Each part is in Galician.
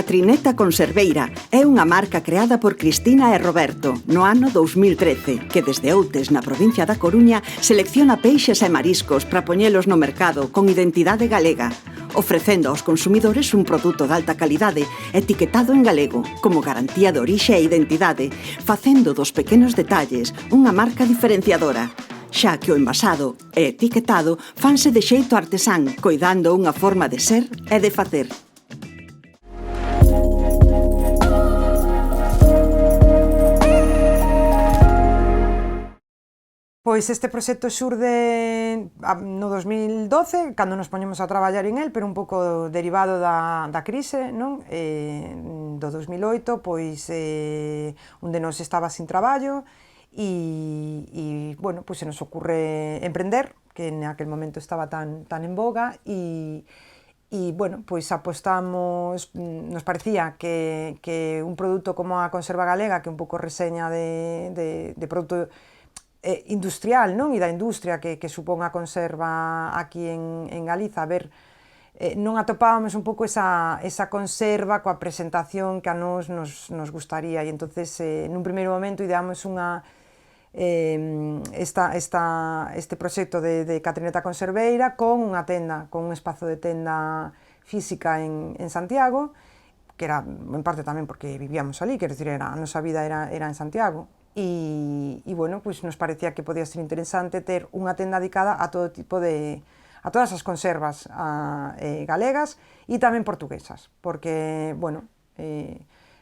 Catrineta Conserveira é unha marca creada por Cristina e Roberto no ano 2013, que desde Outes, na provincia da Coruña, selecciona peixes e mariscos para poñelos no mercado con identidade galega, ofrecendo aos consumidores un produto de alta calidade etiquetado en galego, como garantía de orixe e identidade, facendo dos pequenos detalles unha marca diferenciadora, xa que o envasado e etiquetado fanse de xeito artesán, coidando unha forma de ser e de facer. Pois este proxecto xurde no 2012, cando nos poñemos a traballar en el, pero un pouco derivado da crise, non? Do 2008, pois un de nós estaba sin traballo e bueno, pois se nos ocurre emprender, que en aquel momento estaba tan en boga e bueno, pois apostamos, nos parecía que un produto como a conserva galega, que un pouco reseña de produto industrial, non? E da industria que supón a conserva aquí en Galiza, a ver, non atopábamos un pouco esa conserva coa presentación que a nos gustaría, e entonces nun primeiro momento ideamos este proxecto de Catrineta Conserveira con unha tenda, con un espazo de tenda física en Santiago, que era en parte tamén porque vivíamos ali, quero dicir, a nosa vida era en Santiago. E bueno, pois nos parecía que podía ser interesante ter unha tenda dedicada a todo tipo a todas as conservas galegas e tamén portuguesas, porque, bueno,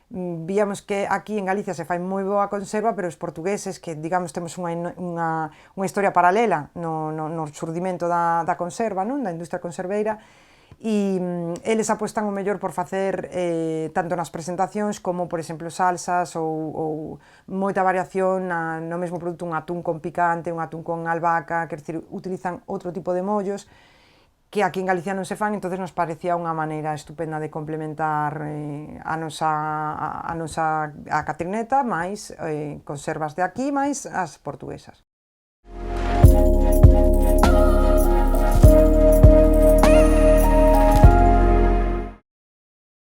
víamos que aquí en Galicia se fai moi boa conserva, pero os portugueses, que, digamos, temos unha historia paralela no xurdimento da conserva, non? Da industria conserveira, e eles apostan o mellor por facer tanto nas presentacións como, por exemplo, salsas ou moita variación no mesmo produto, un atún con picante, un atún con albahaca, quer dizer, utilizan outro tipo de mollos que aquí en Galicia non se fan, entonces nos parecía unha maneira estupenda de complementar a Catrineta, máis conservas de aquí, máis as portuguesas.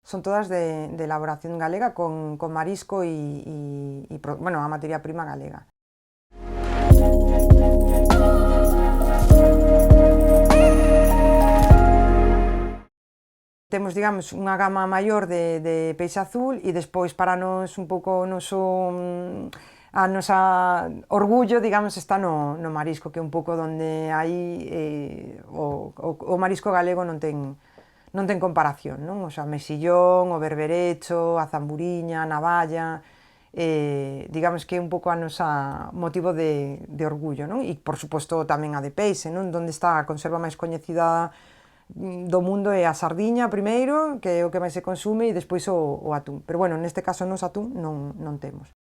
Son todas de elaboración galega con marisco e bueno, a materia prima galega. Temos, digamos, unha gama maior de peixe azul e despois para nos un pouco a nosa orgullo, digamos, está no marisco, que é un pouco donde aí o marisco galego non ten comparación, non? O sea, mexillón, o berberecho, a zamburiña, a navalla, digamos que é un pouco a nosa motivo de orgullo, non? E, por suposto, tamén a de peixe, non? Donde está a conserva máis coñecida do mundo é a sardiña primeiro, que é o que máis se consume, e despois o atún. Pero, bueno, neste caso nos atún non temos.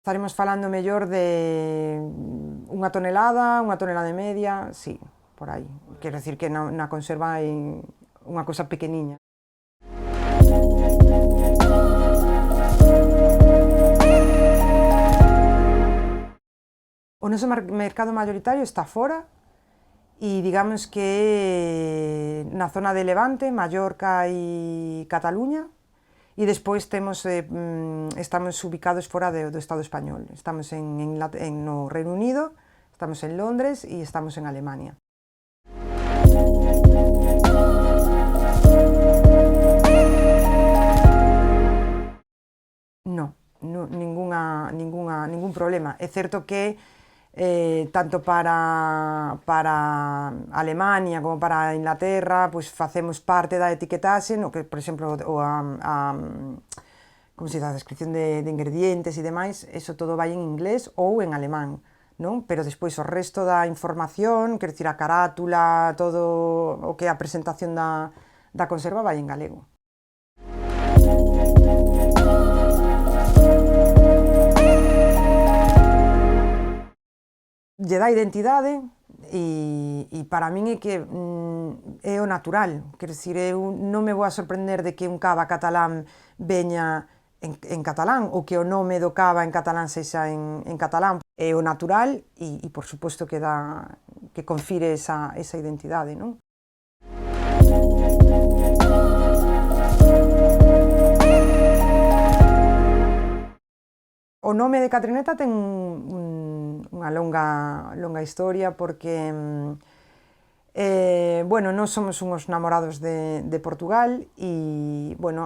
Estaremos falando mellor de unha tonelada e media, sí, por aí. Quero dicir que na conserva hai unha cousa pequeniña. O noso mercado mayoritario está fora e digamos que na zona de Levante, Mallorca e Cataluña, e despois estamos ubicados fora do Estado español. Estamos no Reino Unido, estamos en Londres e estamos en Alemania. Non, ningún problema. É certo que tanto para Alemania como para Inglaterra, pois facemos parte da etiquetaxe, no que, por exemplo, como se dice, a descripción de ingredientes e demais, eso todo vai en inglés ou en alemán, non? Pero despois o resto da información, quer dicir, a carátula, todo o que é a presentación da conserva vai en galego. Lle dá identidade e para min é que é o natural, quer dicir, eu non me vou a sorprender de que un cava catalán veña en catalán, ou que o nome do cava en catalán sexa en catalán. é o natural e por suposto que confire esa identidade, non? O nome de Catrineta ten unha longa historia porque bueno, nós somos uns namorados de Portugal e bueno,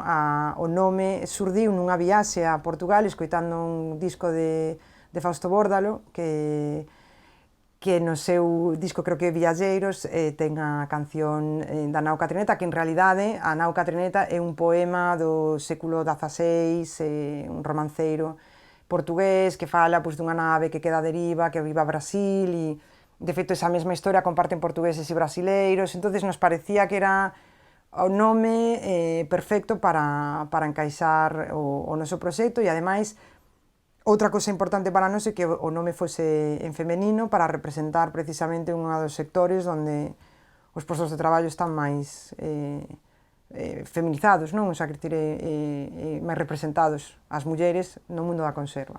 o nome surdiu nunha viaxe a Portugal escoitando un disco de Fausto Bórdalo que no seu disco, creo que Vialleiros, ten a canción da Nao Catrineta, que en realidade a Nao Catrineta é un poema do século XVI, un romanceiro portugués que fala dunha nave que queda a deriva, que viva a Brasil e de feito esa mesma historia comparten portugueses e brasileiros, entonces nos parecía que era o nome perfecto para encaixar o noso proxecto e ademais outra cosa importante para nós é que o nome fose en femenino para representar precisamente un dos sectores onde os postos de traballo están máis feminizados, non? O sea, máis representados as mulleres no mundo da conserva.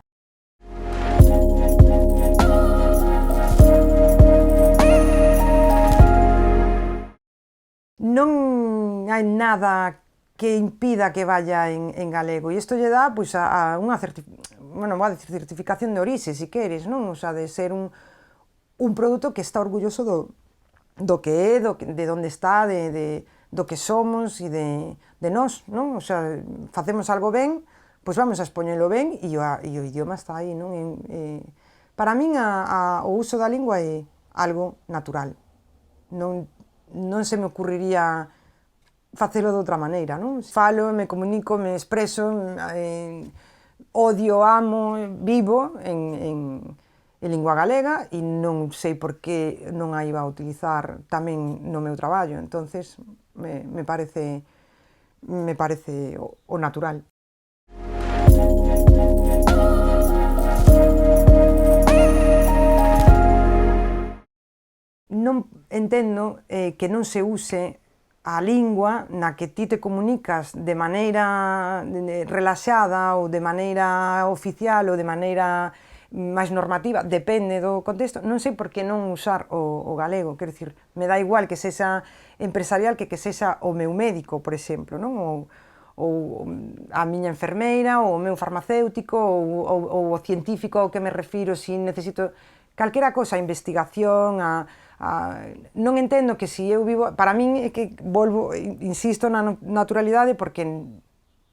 Non hai nada que impida que vaya en galego e isto lle dá pois, a unha certificación de orixe, se queres, non? O sea, de ser un produto que está orgulloso do que é, de onde está, do que somos e de nós, non? O sea, facemos algo ben, pois vamos a expoñelo ben e o idioma está aí, non? Para min o uso da lingua é algo natural. Non se me ocurriría facelo de outra maneira, non? Falo, me comunico, me expreso, odio, amo, vivo en lingua galega e non sei por que non a iba a utilizar tamén no meu traballo, entonces me parece o natural. Non entendo que non se use a lingua na que ti te comunicas de maneira relaxada ou de maneira oficial ou de maneira máis normativa, depende do contexto, non sei por que non usar o galego, quero dicir, me dá igual que sexa empresarial que sexa o meu médico, por exemplo, non? Ou a miña enfermeira, ou o meu farmacéutico, ou o científico ao que me refiro se necesito calquera cosa, a investigación, non entendo que se eu vivo... Para min é que insisto na naturalidade porque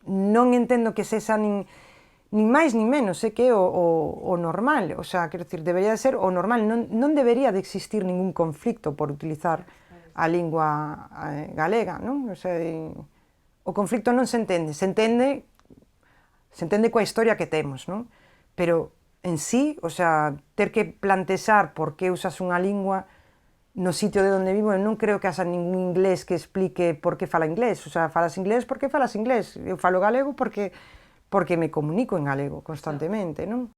non entendo que sexa nin máis nin menos, é que é o normal, o sea, quero dicir, debería de ser o normal, non debería de existir ningún conflicto por utilizar a lingua galega, non? O sea, o conflicto non se entende, se entende coa historia que temos, non? Pero en sí, o sea, ter que plantexar por que usas unha lingua no sitio de onde vivo, eu non creo que haxa ningún inglés que explique por que fala inglés, o sea, falas inglés porque falas inglés, eu falo galego porque me comunico en galego constantemente, non?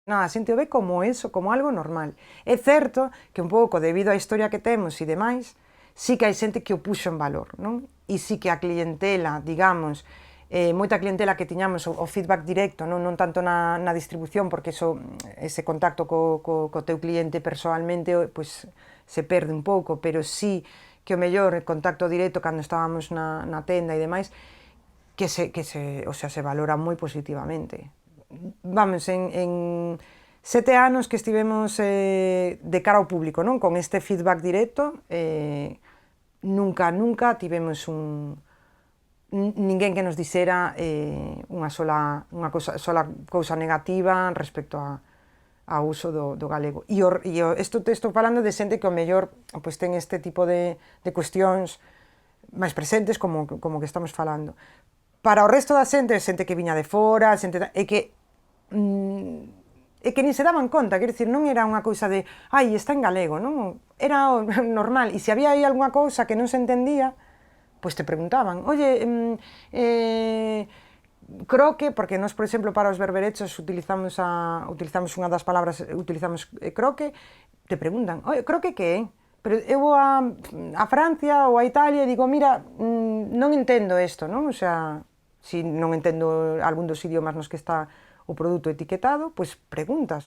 A xente o ve como eso, como algo normal. É certo que un pouco debido á historia que temos e demais, sí que hai xente que o puxo en valor, non? E sí que a clientela, digamos, moita clientela que tiñamos o feedback directo, non tanto na distribución, porque ese contacto co teu cliente persoalmente pois, se perde un pouco, pero sí que o mellor o contacto directo cando estábamos na tenda e demais, que se valora moi positivamente. Vamos, en 7 anos que estivemos de cara ao público, non? Con este feedback directo, nunca tivemos ninguén que nos dixera unha sola cousa negativa respecto ao uso do galego. E isto te estou falando de xente que ao mellor pois, ten este tipo de cuestións máis presentes como que estamos falando. Para o resto da xente que viña de fora, é que nin se daban conta, quero dicir, non era unha cousa de ai, está en galego, non? Era normal, e se había aí algunha cousa que non se entendía, pois te preguntaban, oye, croque, porque nós, por exemplo, para os berberechos utilizamos unha das palabras, utilizamos croque, te preguntan, oye, croque que é? Pero eu vou a Francia ou a Italia e digo, mira, non entendo isto, non? O sea, se non entendo algún dos idiomas nos que está o produto etiquetado, pois preguntas.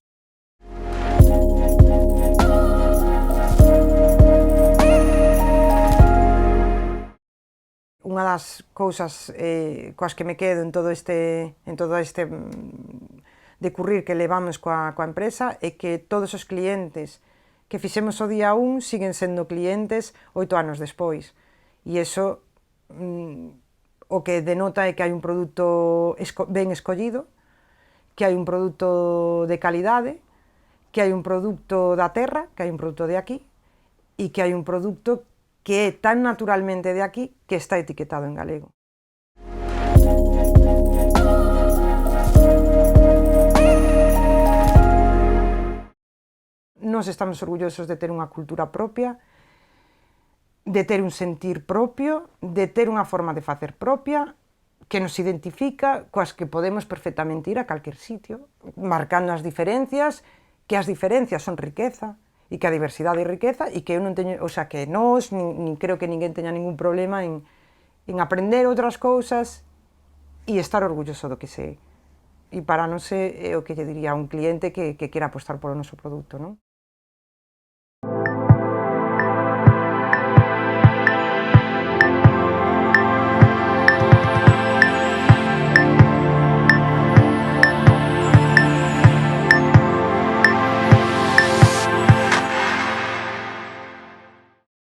Unha das cousas coas que me quedo en todo este decurrir que levamos coa empresa é que todos os clientes que fixemos o día 1 siguen sendo clientes 8 anos despois. E iso o que denota é que hai un produto ben escollido, que hai un produto de calidade, que hai un produto da terra, que hai un produto de aquí, e que hai un produto que é tan naturalmente de aquí que está etiquetado en galego. Nós estamos orgullosos de ter unha cultura propia, de ter un sentir propio, de ter unha forma de facer propia, que nos identifica, coas que podemos perfectamente ir a calquer sitio, marcando as diferencias, que as diferencias son riqueza, e que a diversidade é riqueza, e que eu non teño, o sea, que nós, nin creo que ninguén teña ningún problema en aprender outras cousas e estar orgulloso do que sei. E para non ser o que lle diría a un cliente que quera apostar polo noso produto, non?